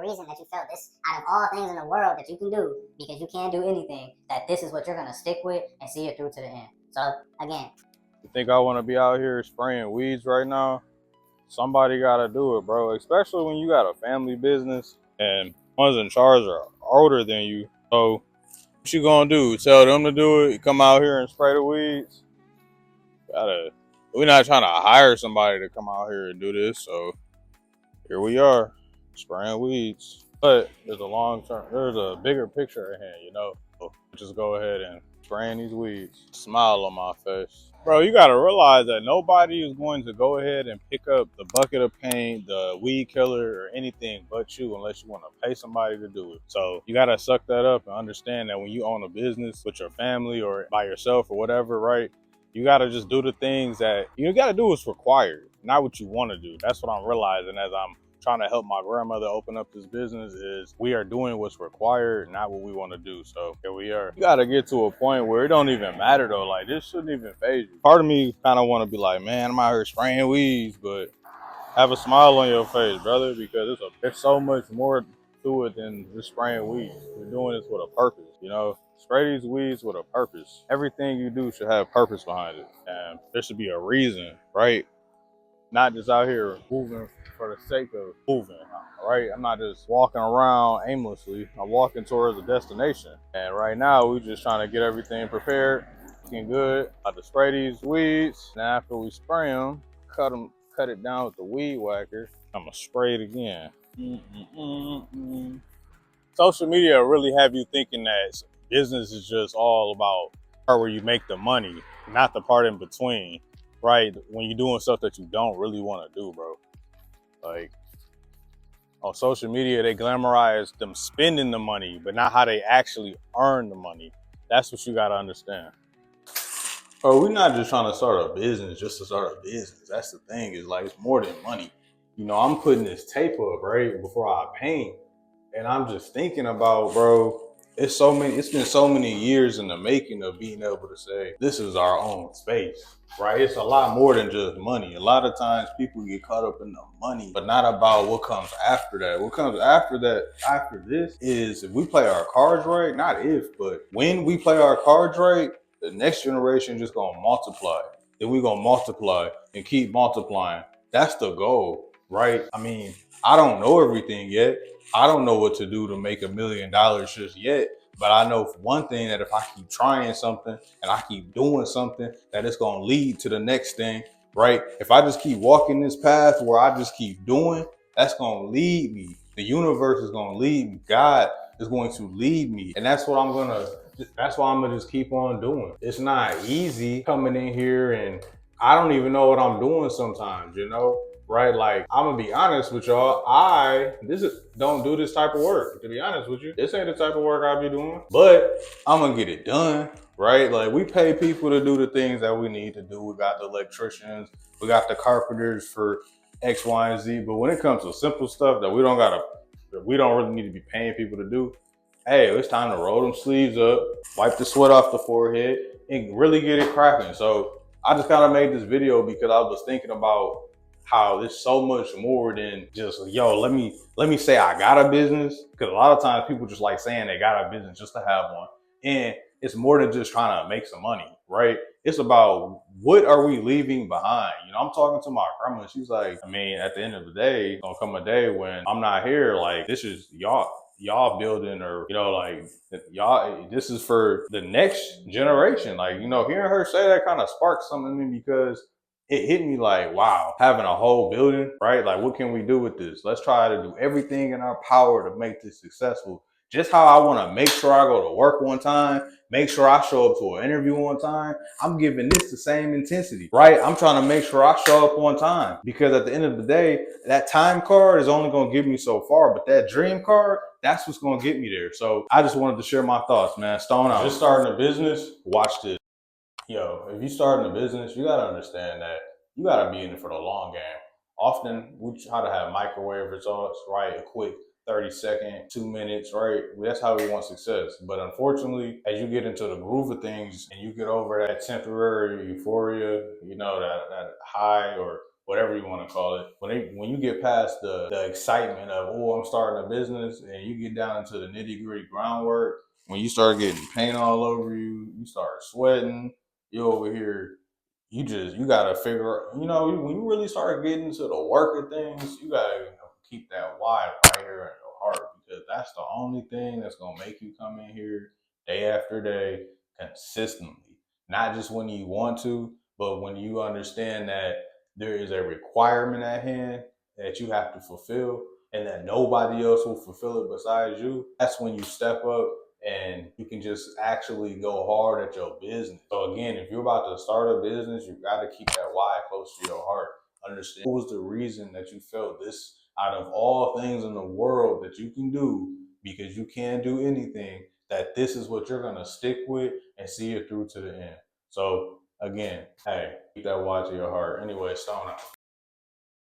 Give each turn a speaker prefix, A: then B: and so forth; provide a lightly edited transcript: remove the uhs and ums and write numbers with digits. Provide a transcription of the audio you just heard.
A: a reason that you felt this, out of all things in the world that you can do, because you can't do anything, that this is what you're gonna stick with and see it through to the end. So again,
B: you think I want to be out here spraying weeds right now? Somebody gotta do it, bro. Especially when you got a family business and ones in charge are older than you. So what you gonna do? Tell them to do it? Come out here and spray the weeds? We're not trying to hire somebody to come out here and do this. So here we are, spraying weeds. But there's a bigger picture at hand, you know. So just go ahead and spraying these weeds. Smile on my face. Bro, you gotta realize that nobody is going to go ahead and pick up the bucket of paint, the weed killer, or anything but you unless you want to pay somebody to do it. So you gotta suck that up and understand that when you own a business with your family or by yourself or whatever, right? You gotta just do the things that you gotta do what's required, not what you want to do. That's what I'm realizing as I'm trying to help my grandmother open up this business is we are doing what's required, not what we want to do. So here we are. You got to get to a point where it don't even matter though. Like this shouldn't even phase you. Part of me kind of want to be like, man, I'm out here spraying weeds, but have a smile on your face, brother, because there's so much more to it than just spraying weeds. We're doing this with a purpose, you know? Spray these weeds with a purpose. Everything you do should have purpose behind it. And there should be a reason, right? Not just out here moving for the sake of moving, right? I'm not just walking around aimlessly. I'm walking towards a destination. And right now, we're just trying to get everything prepared, looking good. I to spray these weeds. And after we spray them, cut it down with the weed whacker. I'm gonna spray it again. Social media really have you thinking that business is just all about the part where you make the money, not the part in between. Right, when you're doing stuff that you don't really want to do, bro. Like on social media, they glamorize them spending the money, but not how they actually earn the money. That's what you gotta understand. Oh, we're not just trying to start a business just to start a business. That's the thing, is like it's more than money. You know, I'm putting this tape up right before I paint, and I'm just thinking about, bro, it's been so many years in the making of being able to say this is our own space, right? It's a lot more than just money. A lot of times people get caught up in the money, but not about what comes after that. What comes after that, after this, is if we play our cards right, not if, but when we play our cards right, the next generation just gonna multiply. Then we gonna multiply and keep multiplying. That's the goal, right? I mean, I don't know everything yet. I don't know what to do to make $1 million just yet. But I know for one thing, that if I keep trying something and I keep doing something, that it's gonna lead to the next thing, right? If I just keep walking this path where I just keep doing, that's gonna lead me. The universe is gonna lead me. God is going to lead me. And that's why I'm gonna just keep on doing. It's not easy coming in here and I don't even know what I'm doing sometimes, you know? Right? Like, I'm gonna be honest with y'all. Don't do this type of work. To be honest with you, this ain't the type of work I be doing, but I'm gonna get it done, right? Like, we pay people to do the things that we need to do. We got the electricians, we got the carpenters for X, Y, and Z. But when it comes to simple stuff that we don't really need to be paying people to do, hey, it's time to roll them sleeves up, wipe the sweat off the forehead, and really get it cracking. So I just kind of made this video because I was thinking about how there's so much more than just, yo, let me say I got a business. Because a lot of times people just like saying they got a business just to have one. And it's more than just trying to make some money, right? It's about what are we leaving behind? You know, I'm talking to my grandma. She's like, I mean, at the end of the day, gonna come a day when I'm not here. Like, this is y'all building, or, you know, like, y'all, this is for the next generation. Like, you know, hearing her say that kind of sparked something in me, because it hit me like, wow, having a whole building, right? Like, what can we do with this? Let's try to do everything in our power to make this successful. Just how I want to make sure I go to work on time, make sure I show up to an interview on time. I'm giving this the same intensity, right? I'm trying to make sure I show up on time, because at the end of the day, that time card is only going to get me so far, but that dream card, that's what's going to get me there. So I just wanted to share my thoughts, man. Stone out. Just starting a business, watch this. Yo, if you starting a business, you gotta understand that you gotta be in it for the long game. Often we try to have microwave results, right? A quick 30-second, 2 minutes, right? That's how we want success. But unfortunately, as you get into the groove of things and you get over that temporary euphoria, you know, that high or whatever you want to call it. When you get past the excitement of, oh, I'm starting a business, and you get down into the nitty gritty groundwork, when you start getting paint all over you, you start sweating, you over here, you gotta figure, when you really start getting into the work of things, you gotta keep that why right here in your heart, because that's the only thing that's gonna make you come in here day after day consistently. Not just when you want to, but when you understand that there is a requirement at hand that you have to fulfill and that nobody else will fulfill it besides you. That's when you step up and you can just actually go hard at your business. So again, if you're about to start a business, you got to keep that why close to your heart. Understand what was the reason that you felt this out of all things in the world that you can do, because you can't do anything, that this is what you're going to stick with and see it through to the end. So again, hey, keep that why to your heart. Anyway, Stone out.